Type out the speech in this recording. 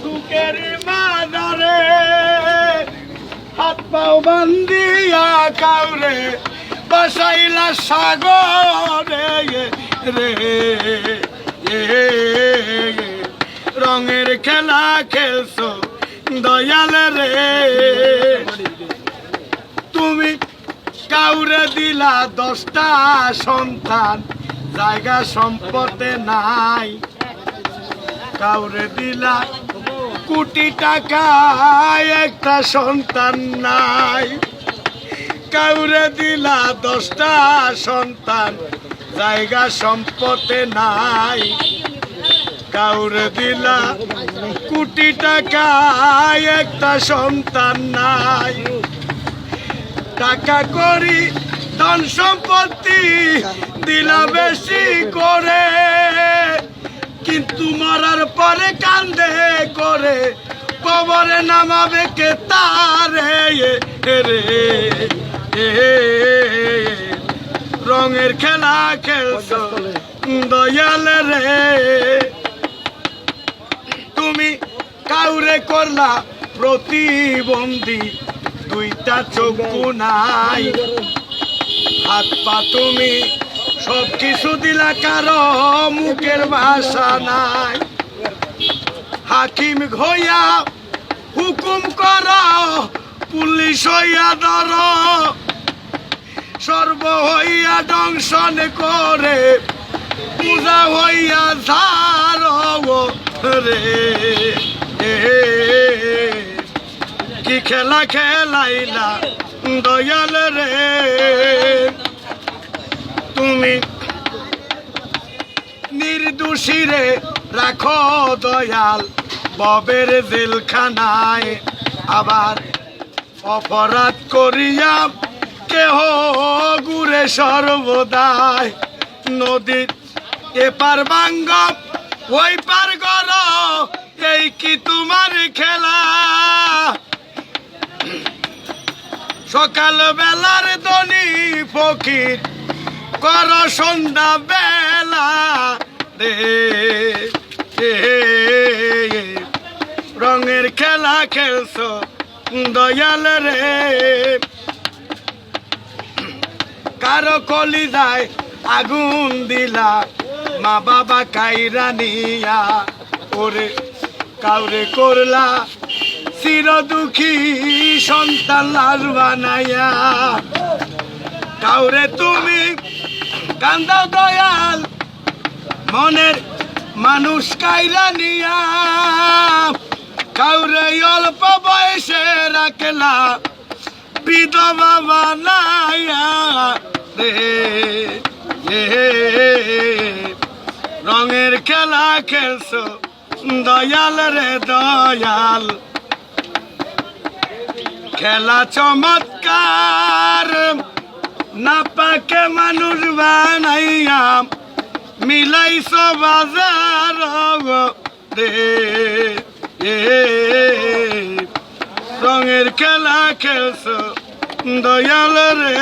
সুখের মাদারে হাত পাও বান্দিয়া কাউরে বাসাইলা সাগরে রে রঙের খেলা খেলছো দয়াল রে তুমি কাউরে দিলা 10টা সন্তান জায়গা সম্পদে নাই কাউরে দিলা কোটি টাকা একটা সন্তান নাই কাউরে দিলা 10টা সন্তান জায়গা সম্পদে নাই কাউরে দিলা কোটি টাকা একটা সন্তান নাই টাকা করি ধন সম্পত্তি দিলা বেশি করে কিন্তু মরার পরে কান্দে করে কবরে নামাবে কে তারে রে রঙের খেলা খেলছো দয়াল রে তুমি কাউরে করলা প্রতিবন্ধী 2টা চক্ষু নাই হাত পা তুমি সব কিছু দিলা কারো মুখের ভাষা নাই হাকিম হইয়া হুকুম কর পুলিশ হইয়া ধর সর্ব হইয়া দংশন করে পূজা হইয়া ধার রে কি খেলা খেলাইলা দয়াল রে তুমি নির্দোষী রে রাখো দয়াল ববের জেলখানায় আবার অপরাধ করিয়া কেহ ঘুরে সর্বদায় নদীর এপার ভাঙ্গ ওই পার গর এই কি তোমার খেলা সকাল বেলার দনি ফকির কর সন্ধ্যা বেলা রে রঙের খেলা খেলছো দয়াল রে কারো কলিজায় আগুন দিলা মা বাবা কাইরা নিয়া ওরে কাউরে করলা চির দুঃখী সন্তান লাশ বানাইয়া কাউরে তুমি কান্দাও দয়াল মনের মানুষ কাইরা নিয়া কাউরে অল্প বয়সে রাখলা বিধবা বানাইয়া রে রঙের খেলা খেলছো দয়াল রে দয়াল খেলা চমৎকার না পাকে মানুষ বানাইয়া মিলাইছো বাজার রে রঙের খেলা খেলছো দয়াল রে